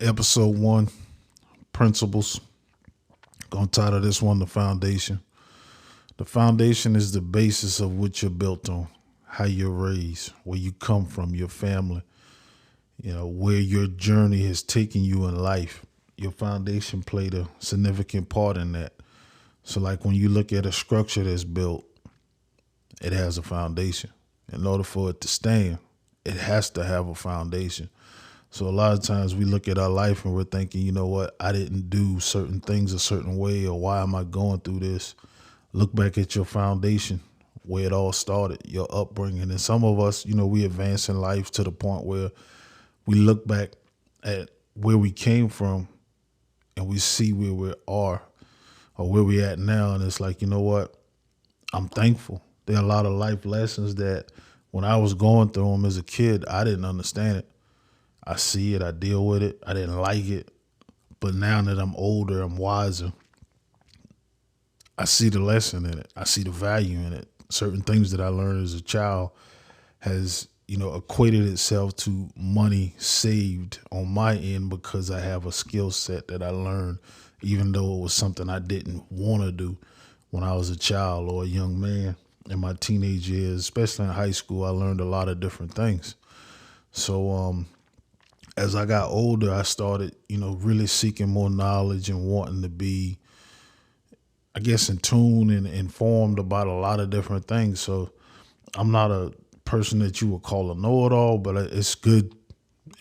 Episode 1, Principles. Gonna title this one The Foundation. The foundation is the basis of what you're built on, how you're raised, where you come from, your family, where your journey has taken you in life. Your foundation played a significant part in that. So, like when you look at a structure that's built, it has a foundation. In order for it to stand, it has to have a foundation. So a lot of times we look at our life and we're thinking, you know what, I didn't do certain things a certain way, or why am I going through this? Look back at your foundation, where it all started, your upbringing. And some of us, we advance in life to the point where we look back at where we came from and we see where we are or where we at now. And it's like, you know what, I'm thankful. There are a lot of life lessons that when I was going through them as a kid, I didn't understand it. I see it, I deal with it. I didn't like it. But now that I'm older, I'm wiser, I see the lesson in it. I see the value in it. Certain things that I learned as a child has, equated itself to money saved on my end because I have a skill set that I learned, even though it was something I didn't want to do when I was a child or a young man. In my teenage years, especially in high school, I learned a lot of different things. So as I got older, I started, really seeking more knowledge and wanting to be, I guess, in tune and informed about a lot of different things. So I'm not a person that you would call a know-it-all, but it's good,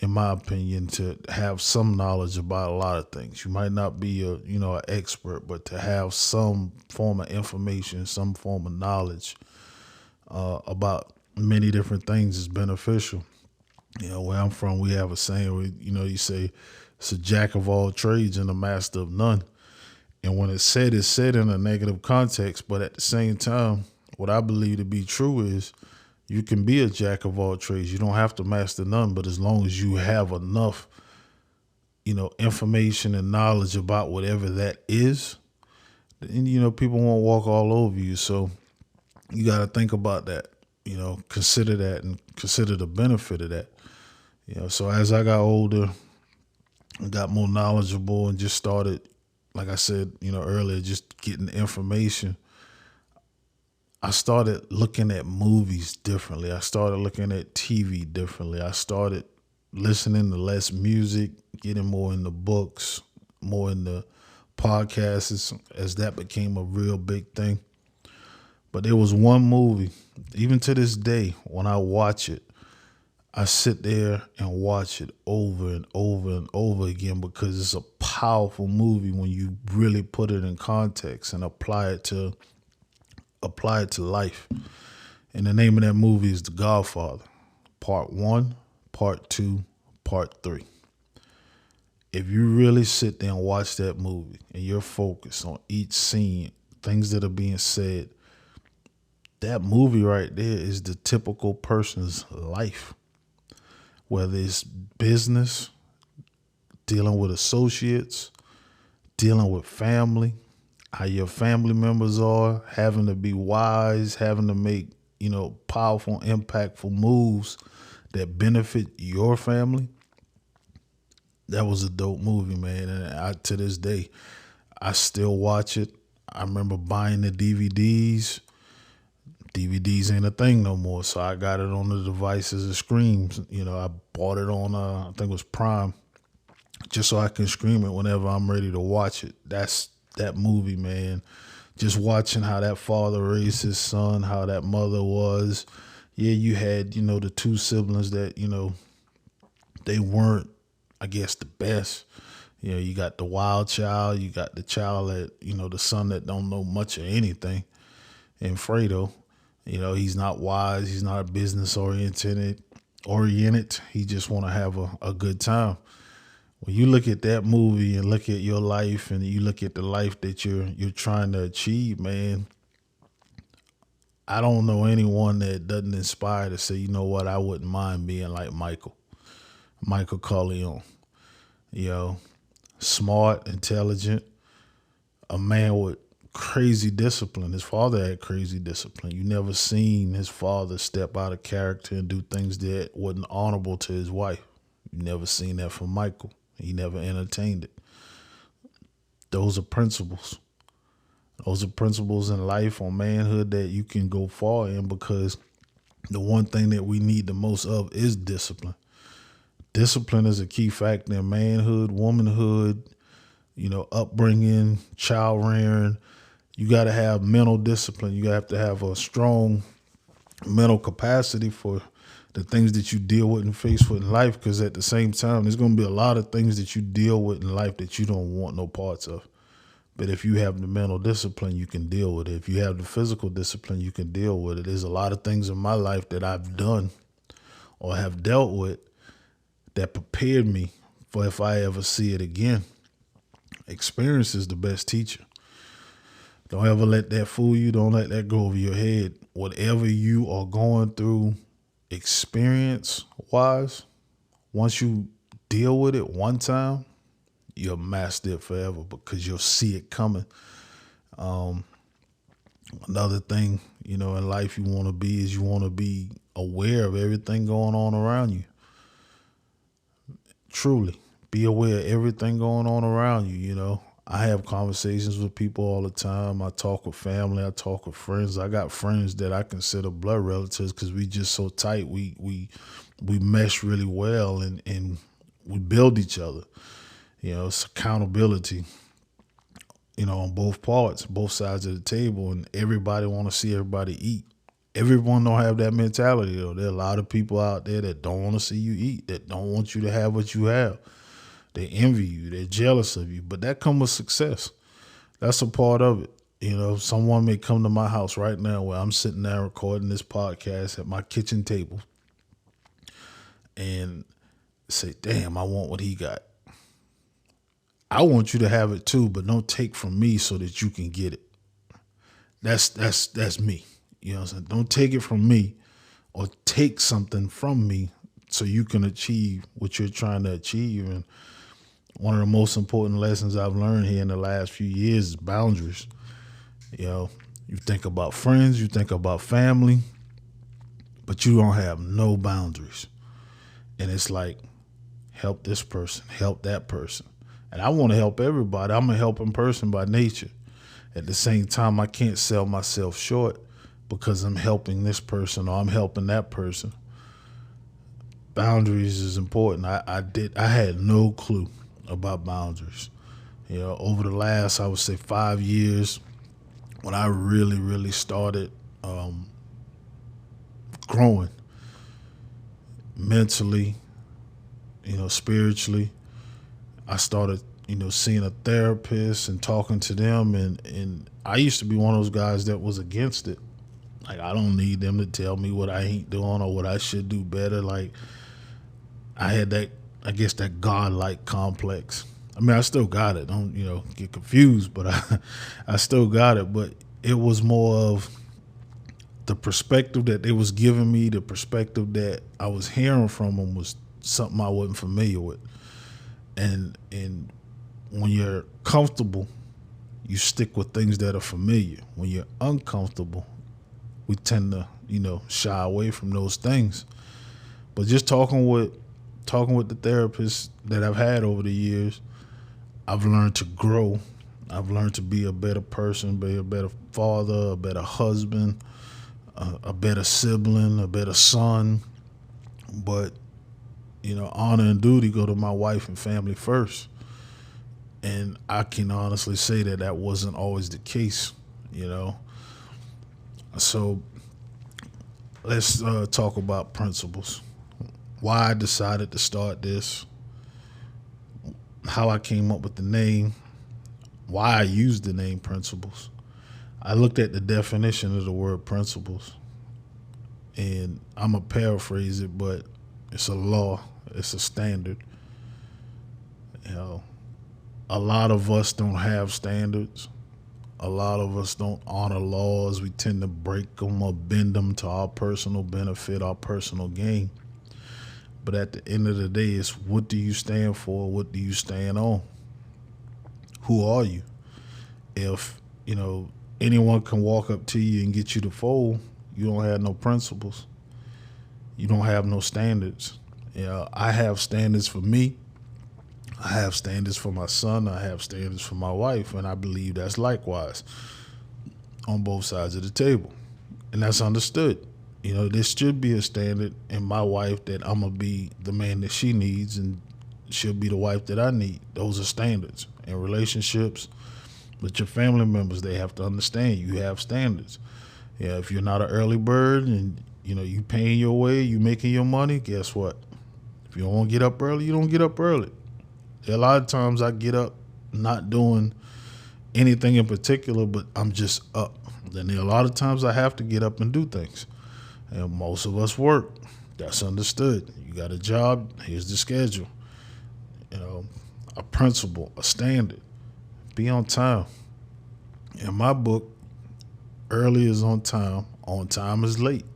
in my opinion, to have some knowledge about a lot of things. You might not be an expert, but to have some form of information, some form of knowledge about many different things is beneficial. Where I'm from, we have a saying where, you say it's a jack of all trades and a master of none. And when it's said in a negative context, but at the same time, what I believe to be true is you can be a jack of all trades. You don't have to master none, but as long as you have enough, information and knowledge about whatever that is, then, people won't walk all over you. So you got to think about that, consider that and consider the benefit of that. So as I got older, I got more knowledgeable and just started, like I said, earlier, just getting information. I started looking at movies differently. I started looking at TV differently. I started listening to less music, getting more into books, more into podcasts as that became a real big thing. But there was one movie, even to this day, when I watch it, I sit there and watch it over and over and over again because it's a powerful movie when you really put it in context and apply it to life. And the name of that movie is The Godfather, Part 1, Part 2, Part 3. If you really sit there and watch that movie and you're focused on each scene, things that are being said, that movie right there is the typical person's life. Whether it's business, dealing with associates, dealing with family, how your family members are, having to be wise, having to make, powerful, impactful moves that benefit your family. That was a dope movie, man. And to this day, I still watch it. I remember buying the DVDs. DVDs ain't a thing no more, so I got it on the devices it screams. I bought it on, I think it was Prime, just so I can stream it whenever I'm ready to watch it. That's that movie, man. Just watching how that father raised his son, how that mother was. Yeah, you had, the two siblings that, they weren't, I guess, the best. You got the wild child, you got the child that, the son that don't know much of anything, and Fredo. He's not wise. He's not business oriented. He just want to have a good time. When you look at that movie and look at your life and you look at the life that you're trying to achieve, man, I don't know anyone that doesn't inspire to say, you know what, I wouldn't mind being like Michael Corleone. Smart, intelligent, a man with crazy discipline. His father had crazy discipline. You never seen his father step out of character and do things that wasn't honorable to his wife. You never seen that from Michael. He never entertained it. Those are principles. Those are principles in life, on manhood, that you can go far in, because the one thing that we need the most of is discipline. Discipline is a key factor in manhood, womanhood, upbringing, child rearing. You got to have mental discipline. You have to have a strong mental capacity for the things that you deal with and face with in life, because at the same time, there's going to be a lot of things that you deal with in life that you don't want no parts of. But if you have the mental discipline, you can deal with it. If you have the physical discipline, you can deal with it. There's a lot of things in my life that I've done or have dealt with that prepared me for if I ever see it again. Experience is the best teacher. Don't ever let that fool you. Don't let that go over your head. Whatever you are going through experience-wise, once you deal with it one time, you'll master it forever, because you'll see it coming. Another thing, in life you want to be is you want to be aware of everything going on around you. Truly, be aware of everything going on around you, I have conversations with people all the time. I talk with family. I talk with friends. I got friends that I consider blood relatives because we just so tight. We mesh really well, and we build each other. It's accountability, on both parts, both sides of the table, and everybody want to see everybody eat. Everyone don't have that mentality, though. There are a lot of people out there that don't want to see you eat, that don't want you to have what you have. They envy you. They're jealous of you. But that comes with success. That's a part of it. Someone may come to my house right now where I'm sitting there recording this podcast at my kitchen table and say, damn, I want what he got. I want you to have it too, but don't take from me so that you can get it. That's me. You know what I'm saying? Don't take it from me, or take something from me so you can achieve what you're trying to achieve. And one of the most important lessons I've learned here in the last few years is boundaries. You think about friends, you think about family, but you don't have no boundaries. And it's like, help this person, help that person. And I want to help everybody. I'm a helping person by nature. At the same time, I can't sell myself short because I'm helping this person or I'm helping that person. Boundaries is important. I had no clue about boundaries. Over the last, I would say 5 years, when I really, really started growing mentally, spiritually, I started, seeing a therapist and talking to them. And I used to be one of those guys that was against it. Like, I don't need them to tell me what I ain't doing or what I should do better. Like, I had that godlike complex. I mean, I still got it. Don't, get confused, but I still got it. But it was more of the perspective that they was giving me, the perspective that I was hearing from them was something I wasn't familiar with. And when you're comfortable, you stick with things that are familiar. When you're uncomfortable, we tend to, shy away from those things. But just talking with the therapists that I've had over the years, I've learned to grow. I've learned to be a better person, be a better father, a better husband, a better sibling, a better son. But, honor and duty go to my wife and family first. And I can honestly say that wasn't always the case, So let's talk about principles. Why I decided to start this, how I came up with the name, why I used the name Principles. I looked at the definition of the word principles, and I'm going to paraphrase it, but it's a law, it's a standard. A lot of us don't have standards. A lot of us don't honor laws. We tend to break them or bend them to our personal benefit, our personal gain. But at the end of the day, it's what do you stand for? What do you stand on? Who are you? If, anyone can walk up to you and get you to fold, you don't have no principles. You don't have no standards. I have standards for me. I have standards for my son. I have standards for my wife, and I believe that's likewise on both sides of the table, and that's understood. There should be a standard in my wife that I'm gonna be the man that she needs, and she'll be the wife that I need. Those are standards in relationships with your family members. They have to understand you have standards. Yeah, if you're not an early bird and you paying your way, you making your money, guess what? If you don't want to get up early, you don't get up early. A lot of times I get up not doing anything in particular, but I'm just up. Then there are a lot of times I have to get up and do things. And most of us work. That's understood. You got a job, here's the schedule. A principle, a standard. Be on time. In my book, early is on time is late.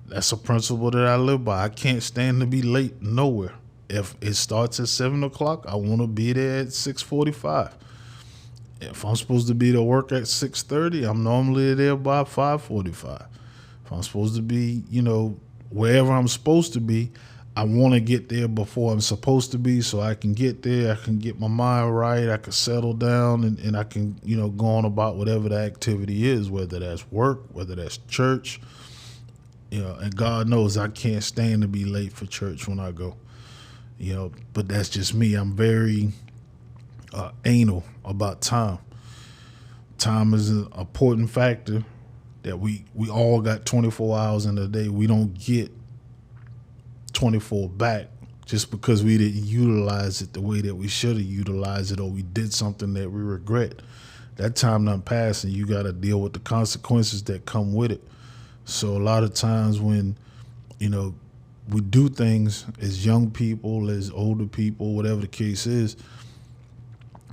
That's a principle that I live by. I can't stand to be late nowhere. If it starts at 7 o'clock, I want to be there at 6:45. If I'm supposed to be to work at 6:30, I'm normally there by 5:45. If I'm supposed to be, wherever I'm supposed to be, I want to get there before I'm supposed to be so I can get there. I can get my mind right. I can settle down and I can, go on about whatever the activity is, whether that's work, whether that's church. And God knows I can't stand to be late for church when I go. But that's just me. I'm very anal about time. Time is an important factor that we all got 24 hours in a day. We don't get 24 back just because we didn't utilize it the way that we should have utilized it, or we did something that we regret. That time done passed, and you got to deal with the consequences that come with it. So a lot of times when, we do things as young people, as older people, whatever the case is,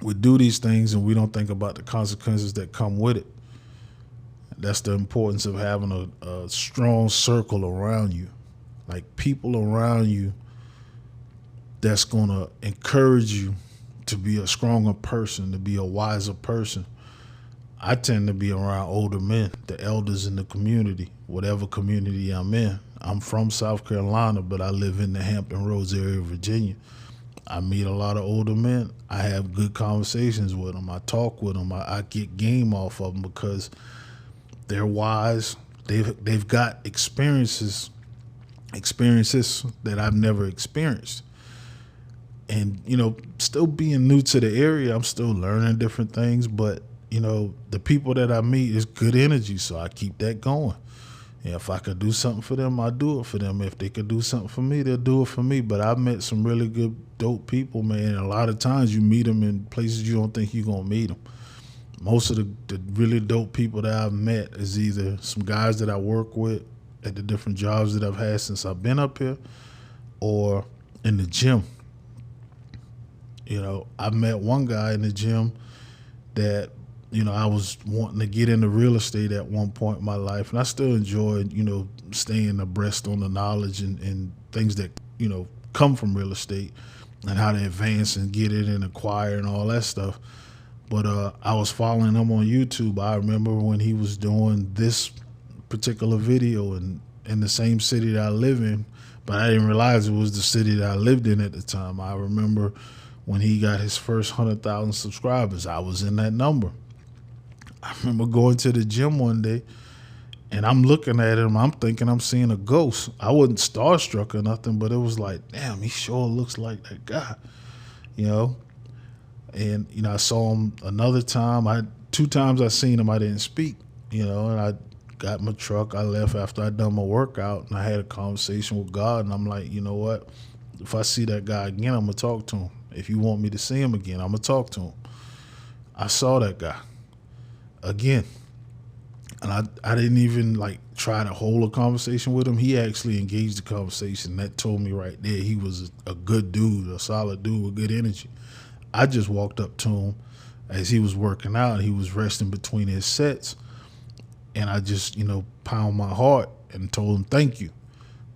we do these things and we don't think about the consequences that come with it. That's the importance of having a strong circle around you, like people around you that's going to encourage you to be a stronger person, to be a wiser person. I tend to be around older men, the elders in the community, whatever community I'm in. I'm from South Carolina, but I live in the Hampton Roads area of Virginia. I meet a lot of older men. I have good conversations with them. I talk with them. I get game off of them because they're wise. They've got experiences that I've never experienced. And, still being new to the area, I'm still learning different things, but the people that I meet is good energy, so I keep that going. And if I could do something for them, I do it for them. If they could do something for me, they'll do it for me. But I've met some really good, dope people, man. And a lot of times you meet them in places you don't think you're going to meet them. Most of the really dope people that I've met is either some guys that I work with at the different jobs that I've had since I've been up here, or in the gym. I met one guy in the gym that, I was wanting to get into real estate at one point in my life, and I still enjoyed, staying abreast on the knowledge and things that, come from real estate and how to advance and get it and acquire and all that stuff. But I was following him on YouTube. I remember when he was doing this particular video in the same city that I live in, but I didn't realize it was the city that I lived in at the time. I remember when he got his first 100,000 subscribers, I was in that number. I remember going to the gym one day, and I'm looking at him. I'm thinking I'm seeing a ghost. I wasn't starstruck or nothing, but it was like, damn, he sure looks like that guy, And, I saw him another time. 2 times I seen him, I didn't speak, and I got in my truck. I left after I done my workout, and I had a conversation with God, and I'm like, you know what? If I see that guy again, I'm going to talk to him. If you want me to see him again, I'm going to talk to him. I saw that guy again. And I didn't even try to hold a conversation with him. He actually engaged the conversation. That told me right there he was a good dude, a solid dude with good energy. I just walked up to him as he was working out. He was resting between his sets. And I just, pounded my heart and told him thank you.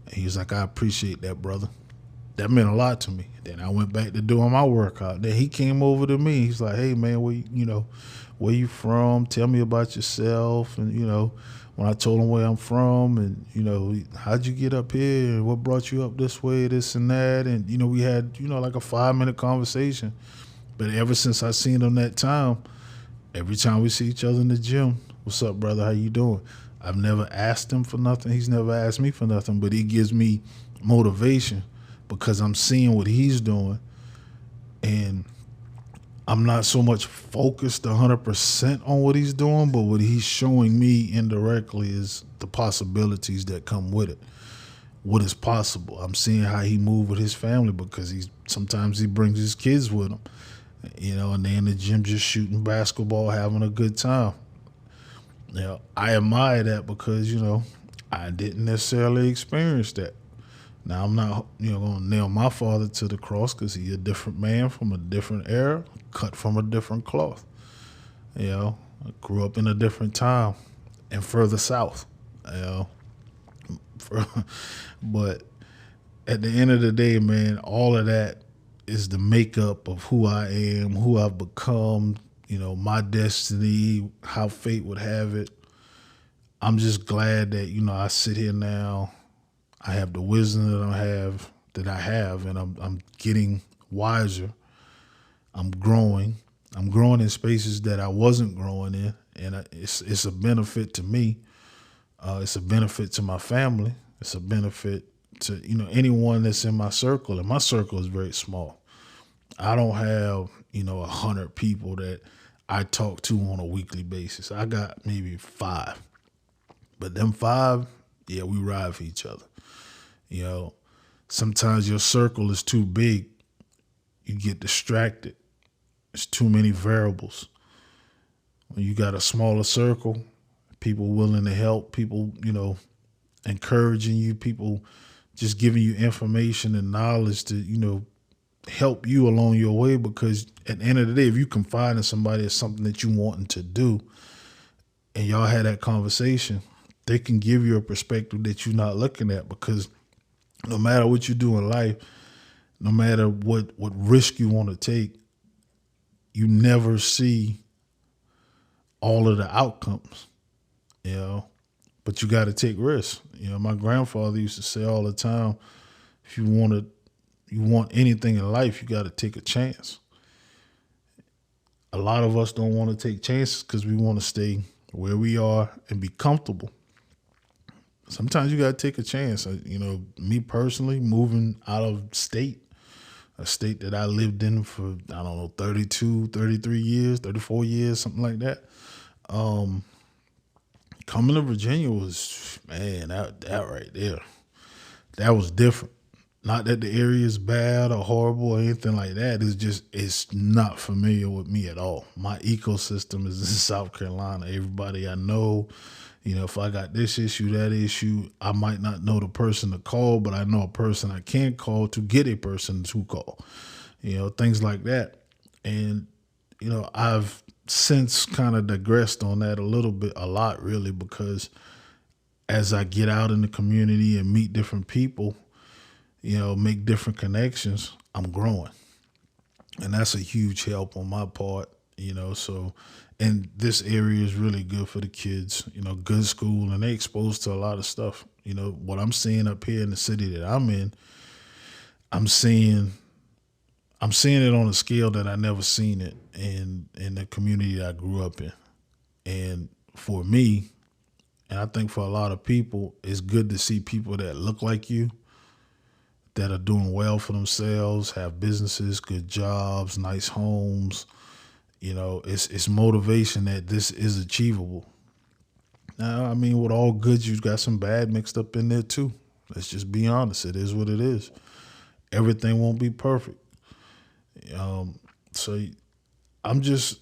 And he was like, I appreciate that, brother. that meant a lot to me. Then I went back to doing my workout. Then he came over to me. He's like, "Hey man, where you from? Tell me about yourself." And when I told him where I'm from, and how'd you get up here, and what brought you up this way, this and that, and we had like a 5 minute conversation. But ever since I seen him that time, every time we see each other in the gym, "What's up, brother? How you doing?" I've never asked him for nothing. He's never asked me for nothing, but he gives me motivation because I'm seeing what he's doing, and I'm not so much focused 100% on what he's doing, but what he's showing me indirectly is the possibilities that come with it. What is possible? I'm seeing how he moves with his family because sometimes he brings his kids with him, and they in the gym just shooting basketball, having a good time. I admire that because I didn't necessarily experience that. Now I'm not going to nail my father to the cross because he's a different man from a different era, cut from a different cloth. I grew up in a different time and further south. But at the end of the day, man, all of that is the makeup of who I am, who I've become, my destiny, how fate would have it. I'm just glad that, I sit here now. I have the wisdom that I have, and I'm getting wiser. I'm growing. I'm growing in spaces that I wasn't growing in, and it's a benefit to me. It's a benefit to my family. It's a benefit to anyone that's in my circle, and my circle is very small. I don't have 100 people that I talk to on a weekly basis. I got maybe 5, but them 5, yeah, we ride for each other. You know, Sometimes your circle is too big. You get distracted. It's too many variables. When you got a smaller circle, people willing to help, people, encouraging you, people just giving you information and knowledge to, help you along your way. Because at the end of the day, if you confide in somebody as something that you wanting to do and y'all had that conversation, they can give you a perspective that you're not looking at. Because no matter what you do in life, no matter what risk you want to take, you never see all of the outcomes, but you got to take risks. My grandfather used to say all the time, if you want anything in life, you got to take a chance. A lot of us don't want to take chances because we want to stay where we are and be comfortable. Sometimes you got to take a chance. Me personally, moving out of state, a state that I lived in for, 32, 33 years, 34 years, something like that. Coming to Virginia was, man, that right there, that was different. Not that the area is bad or horrible or anything like that. It's not familiar with me at all. My ecosystem is in South Carolina. Everybody I know, if I got this issue, that issue, I might not know the person to call, but I know a person I can call to get a person to call, things like that. And, I've since kind of digressed on that a lot really, because as I get out in the community and meet different people, make different connections, I'm growing. And that's a huge help on my part, so, and this area is really good for the kids, good school, and they exposed to a lot of stuff. What I'm seeing up here in the city that I'm in, I'm seeing it on a scale that I never seen it in the community that I grew up in. And for me, and I think for a lot of people, it's good to see people that look like you, that are doing well for themselves, have businesses, good jobs, nice homes. It's motivation that this is achievable. Now, with all good, you've got some bad mixed up in there too. Let's just be honest. It is what it is. Everything won't be perfect. So I'm just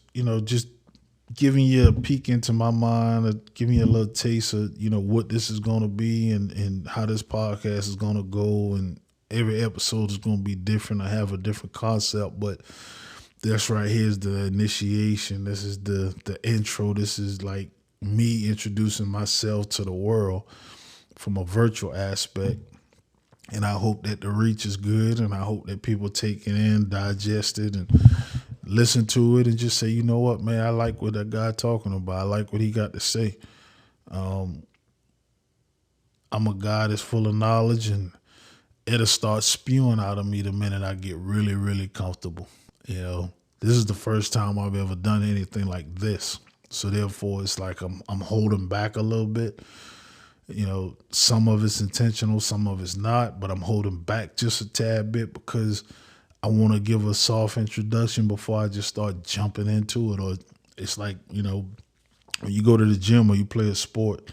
giving you a peek into my mind, giving you a little taste of, what this is going to be and how this podcast is going to go. And every episode is going to be different. I have a different concept, but this right here is the initiation. This is the intro. This is like me introducing myself to the world from a virtual aspect. And I hope that the reach is good, and I hope that people take it in, digest it, and listen to it, and just say, you know what, man, I like what that guy talking about. I like what he got to say. I'm a guy that's full of knowledge, and it'll start spewing out of me the minute I get really, really comfortable. You know, this is the first time I've ever done anything like this. So therefore, it's like I'm holding back a little bit. You know, some of it's intentional, some of it's not, but I'm holding back just a tad bit because I want to give a soft introduction before I just start jumping into it. Or it's like, you know, when you go to the gym or you play a sport,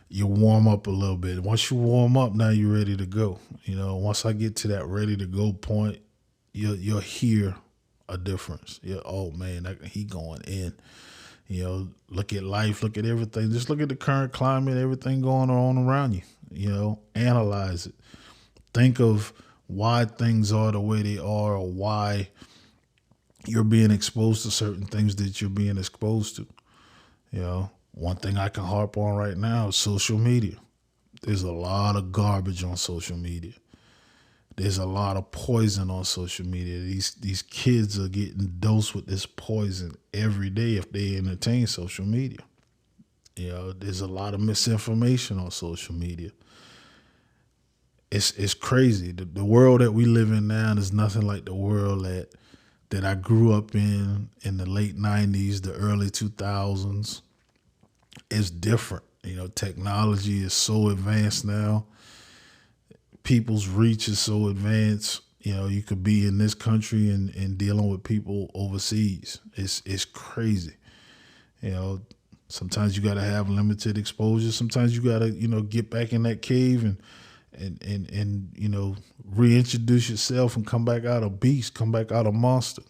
you warm up a little bit. Once you warm up, now you're ready to go. You know, once I get to that ready to go point, you'll hear a difference. Oh man, he going in. You know, look at life, look at everything. Just look at the current climate, everything going on around you. You know, analyze it. Think of why things are the way they are, or why you're being exposed to certain things that you're being exposed to. You know, one thing I can harp on right now is social media. There's a lot of garbage on social media. There's a lot of poison on social media. These kids are getting dosed with this poison every day if they entertain social media. You know, there's a lot of misinformation on social media. It's crazy. The world that we live in now is nothing like the world that I grew up in the late 90s, the early 2000s. It's different. You know, technology is so advanced now. People's reach is so advanced. You know, you could be in this country and dealing with people overseas. It's crazy. You know, sometimes you got to have limited exposure. Sometimes you got to, you know, get back in that cave and you know, reintroduce yourself and come back out a beast, come back out a monster.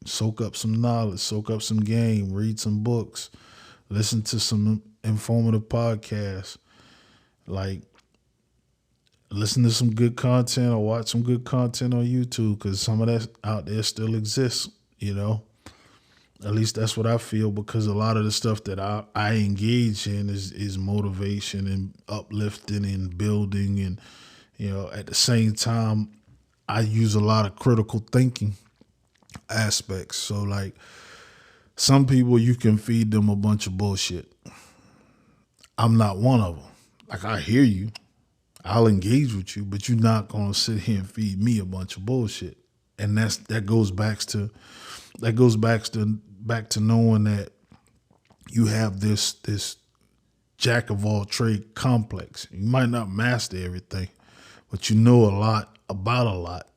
Soak up some knowledge, soak up some game, read some books, listen to some informative podcasts. Like, listen to some good content or watch some good content on YouTube, because some of that out there still exists, you know. At least that's what I feel, because a lot of the stuff that I engage in is motivation and uplifting and building. And, you know, at the same time, I use a lot of critical thinking aspects. So, like, some people, you can feed them a bunch of bullshit. I'm not one of them. Like, I hear you. I'll engage with you, but you're not going to sit here and feed me a bunch of bullshit. And that goes back to knowing that you have this jack of all trade complex. You might not master everything, but you know a lot about a lot.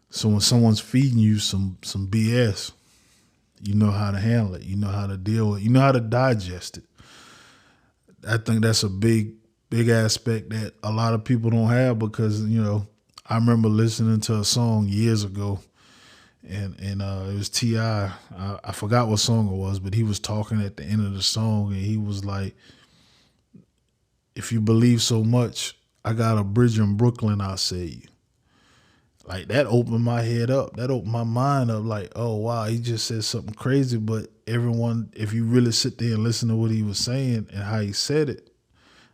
So when someone's feeding you some BS, you know how to handle it. You know how to deal with it. You know how to digest it. I think that's a big aspect that a lot of people don't have, because, you know, I remember listening to a song years ago, and it was T.I. I forgot what song it was, but he was talking at the end of the song, and he was like, if you believe so much, I got a bridge in Brooklyn, I'll say you. Like, that opened my head up. That opened my mind up, like, oh, wow, he just said something crazy, but everyone, if you really sit there and listen to what he was saying and how he said it,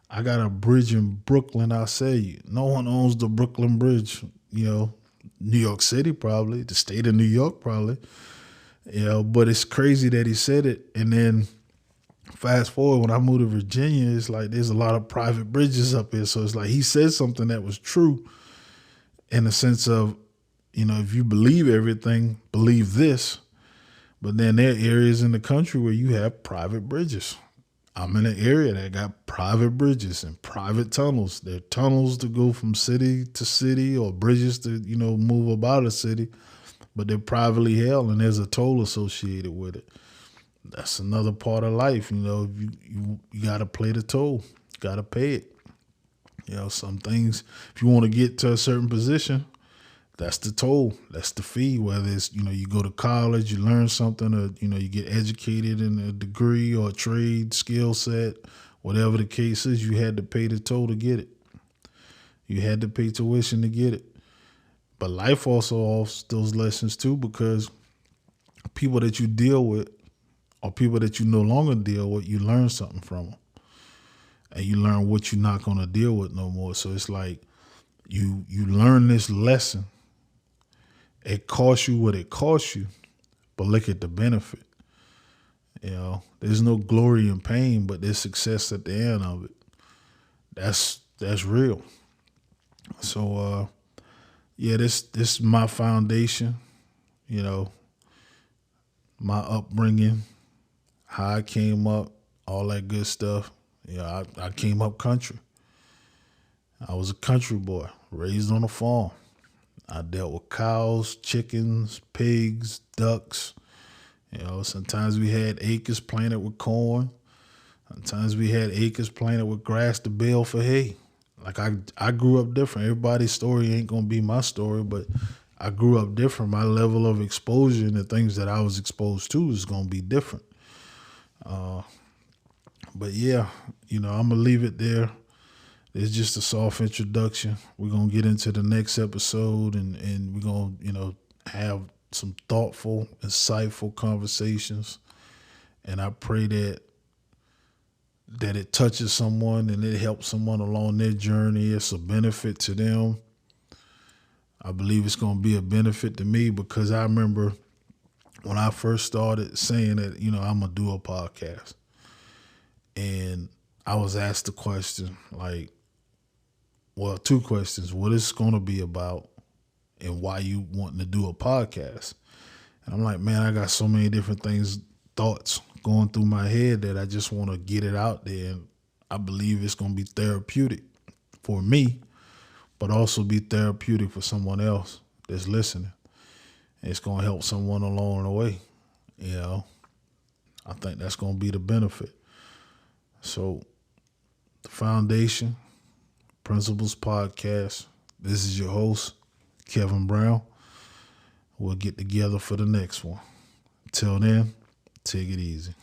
I got a bridge in Brooklyn, I'll say you. No one owns the Brooklyn Bridge, you know. New York City probably, the state of New York probably, you know. But it's crazy that he said it. And then fast forward, when I moved to Virginia, it's like there's a lot of private bridges up here. So it's like he said something that was true in the sense of, you know, if you believe everything, believe this. But then there are areas in the country where you have private bridges. I'm in an area that got private bridges and private tunnels. There are tunnels to go from city to city, or bridges to, you know, move about a city, but they're privately held and there's a toll associated with it. That's another part of life. You know, you got to pay the toll, got to pay it. You know, some things, if you want to get to a certain position, that's the toll. That's the fee. Whether it's, you know, you go to college, you learn something, or, you know, you get educated in a degree or a trade, skill set, whatever the case is, you had to pay the toll to get it. You had to pay tuition to get it. But life also offers those lessons too, because people that you deal with or people that you no longer deal with, you learn something from them. And you learn what you're not going to deal with no more. So it's like, You learn this lesson. It costs you what it costs you, but look at the benefit. There's no glory in pain, but there's success at the end of it. That's real. So yeah, this is my foundation. You know, my upbringing, how I came up, all that good stuff. I came up country. I was a country boy, raised on a farm. I dealt with cows, chickens, pigs, ducks. Sometimes we had acres planted with corn. Sometimes we had acres planted with grass to bale for hay. Like I grew up different. Everybody's story ain't gonna be my story, but I grew up different. My level of exposure and the things that I was exposed to is gonna be different. But yeah, I'm gonna leave it there. It's just a soft introduction. We're gonna get into the next episode and we're gonna, have some thoughtful, insightful conversations. And I pray that it touches someone and it helps someone along their journey. It's a benefit to them. I believe it's going to be a benefit to me because I remember when I first started saying that, I'm going to do a podcast. And I was asked the question, two questions. What is it going to be about and why you wanting to do a podcast? And I'm like, man, I got so many different thoughts going through my head that I just want to get it out there. And I believe it's going to be therapeutic for me, but also be therapeutic for someone else that's listening. And it's going to help someone along the way. I think that's going to be the benefit. So the Foundation Principles Podcast. This is your host, Kevin Brown. We'll get together for the next one. Till then, take it easy.